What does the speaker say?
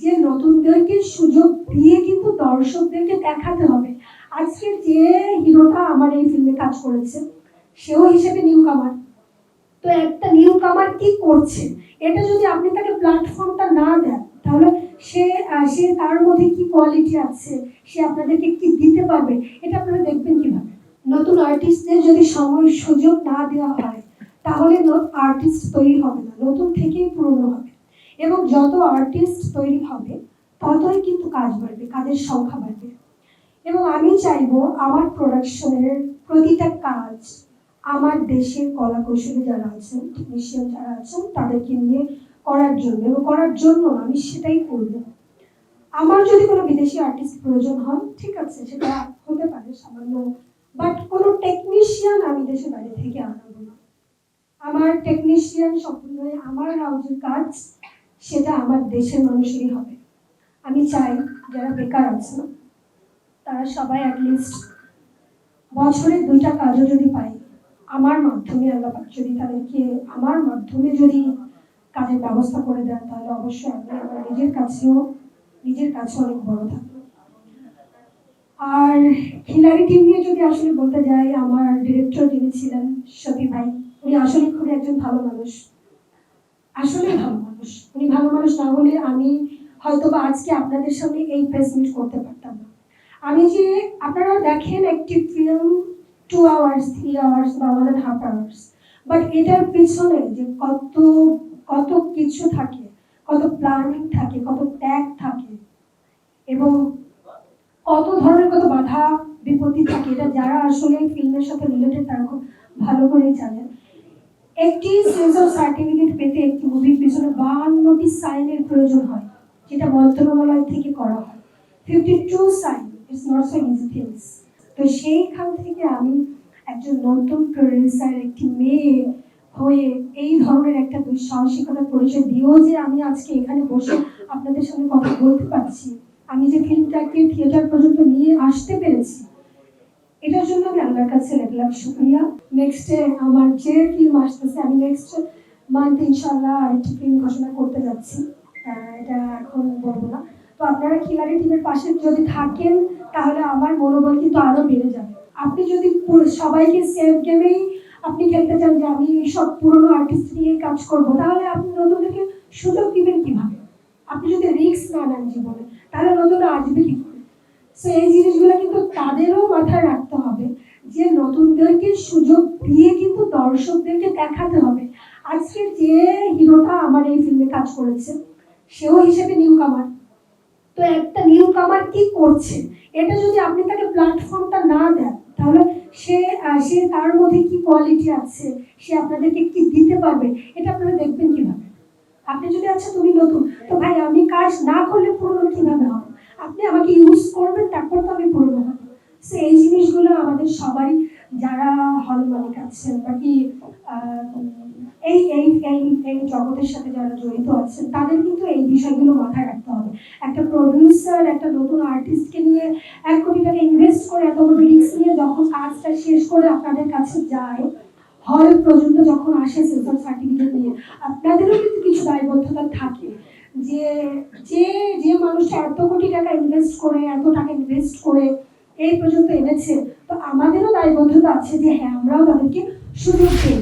যে নতুনদেরকে সুযোগ দিয়ে কিন্তু দর্শকদেরকে দেখাতে হবে। আজকে যে হিরোটা আমার এই ফিল্মে কাজ করেছে সেও হিসেবে নিউ কামার। তো একটা নিউ কামার কি করছে এটা যদি আপনি তাকে প্ল্যাটফর্মটা না দেন তাহলে সে সে তার মধ্যে কি কোয়ালিটি আছে, সে আপনাদেরকে কি দিতে পারবে, এটা আপনারা দেখবেন কিভাবে? নতুন আর্টিস্টদের যদি সময় সুযোগ না দেওয়া হয় তাহলে আর্টিস্ট তৈরি হবে না, নতুন থেকেই পুরনো হবে। এবং যত আর্টিস্ট তৈরি হবে ততই কিন্তু কাজ বাড়বে, কাজের সংখ্যা বাড়বে। এবং আমি চাইবো আমার প্রোডাকশনের প্রতিটা কাজ আমার দেশের কলা কৌশলী যারা আছেন, টেকনিশিয়ান যারা আছেন তাদেরকে নিয়ে করার জন্য, এবং করার জন্য আমি সেটাই করব। আমার যদি কোনো বিদেশি আর্টিস্ট প্রয়োজন হয় ঠিক আছে, সেটা হতে পারে সামান্য, বাট কোনো টেকনিশিয়ান আমি দেশের বাইরে থেকে আনাবো না। আমার টেকনিশিয়ান সম্পূর্ণ আমার হাউজের কাজ, সেটা আমার দেশের মানুষেরই হবে। আমি চাই যারা বেকার আছেন তারা সবাই অ্যাটলিস্ট বছরে 2টা কাজও যদি পাই আমার মাধ্যমে, আল্লাহ পাক যদি তাদেরকে আমার মাধ্যমে যদি কাজের ব্যবস্থা করে দেন তাহলে অবশ্যই আমি আমার নিজের কাছে অনেক বড় থাকবো। আর খিলাড়ি টিম নিয়ে যদি আসলে বলতে যাই, আমার ডিরেক্টর যিনি ছিলেন শফি ভাই, উনি আসলে খুবই একজন ভালো মানুষ, আসলে ভালো মানুষ। উনি ভালো মানুষ না হলে আমি হয়তো বা আজকে আপনাদের সামনে এই প্রেস মিট করতে পারতাম না। আমি যে আপনারা দেখেন একটি ফিল্ম 2 আওয়ার্স 3 আওয়ার্স বা 1.5 আওয়ার্স, বাট এটার পিছনে যে কত কিছু থাকে, কত প্ল্যানিং থাকে, কত ত্যাগ থাকে, এবং কত ধরনের কত বাধা বিপত্তি থাকে, এটা যারা আসলে ফিল্মের সাথে রিলেটেড তারা খুব ভালো করেই জানেন। একটি সেন্সর সার্টিফিকেট পেতে একটি মুভির পিছনে 52টি সাইনের প্রয়োজন হয়, যেটা মন্ত্রণালয় থেকে করা হয়। 52 since it's not so easy things. তো সেইখান থেকে আমি একজন নতুন প্রডিউসার, একটি মেয়ে হয়ে এই ধরনের একটা দুঃসাহসিকতার পরিচয় দিয়েও যে আমি আজকে এখানে বসে আপনাদের সামনে কথা বলতে পারছি, আমি যে ফিল্মটাকে থিয়েটার পর্যন্ত নিয়ে আসতে পেরেছি, এটার জন্য আমি আল্লাহর কাছে লাখ শুকরিয়া। নেক্সটে আমার যে ফিল্ম আসতেছে, আমি নেক্সট মান্থ ইনশাআল্লাহ আরেকটি ফিল্ম ঘোষণা করতে যাচ্ছি, এটা এখন বলবো না। তো আপনারা খিলাড়ি টিমের পাশে যদি থাকেন তাহলে আমার মনোবল কিন্তু আরো বেড়ে যাবে। আপনি যদি সবাইকে সেফ গেমেই আপনি খেলতে চান যে আমি সব পুরনো আর্টিস্ট নিয়ে কাজ করব, তাহলে আপনি নতুনদেরকে সুযোগ দিবেন কিভাবে? আপনি যদি রিস্ক না নেন জীবনে তাহলে নতুনরা আসবে কি করে? সো এই জিনিসগুলো কিন্তু তাদেরও মাথায় রাখতে হবে যে নতুনদেরকে সুযোগ দিয়ে কিন্তু দর্শকদেরকে দেখাতে হবে। আজকে যে হিরোটা আমার এই ফিল্মে কাজ করেছে সেও হিসেবে নিউ কামার। তো একটা নিউ কামার কি করছে এটা যদি আপনি তাকে প্ল্যাটফর্মটা না দেন তাহলে সে তার মধ্যে কি কোয়ালিটি আছে, সে আপনাদেরকে কি দিতে পারবে, এটা আপনারা দেখবেন কিভাবে? আপনি যদি আচ্ছা তুমি নতুন, তো ভাই আমি কাজ না করলে পুরনো কিভাবে হবে? আপনি আমাকে ইউজ করবেন তারপর তো আমি পুরনো হব। সো এই জিনিসগুলো আমাদের সবাই যারা হল মালিক আছেন বা কি এই এই এই এই জগতের সাথে যারা জড়িত আছেন তাদের কিন্তু এই বিষয়গুলো মাথায় রাখতে হবে। একটা প্রডিউসার একটা নতুন আর্টিস্টকে নিয়ে 1 কোটি টাকা ইনভেস্ট করে এত বড় রিস্ক নিয়ে যখন কাজটা শেষ করে আপনাদের কাছে যায়, হল পর্যন্ত যখন আসে সেন্সর সার্টিফিকেট নিয়ে, আপনাদেরও কিন্তু কিছু দায়বদ্ধতা থাকে যে যে যে মানুষটা এত কোটি টাকা ইনভেস্ট করে এত টাকা ইনভেস্ট করে এই পর্যন্ত এনেছে, তো আমাদেরও দায়বদ্ধতা আছে যে হ্যাঁ আমরাও তাদেরকে সুযোগ দেই।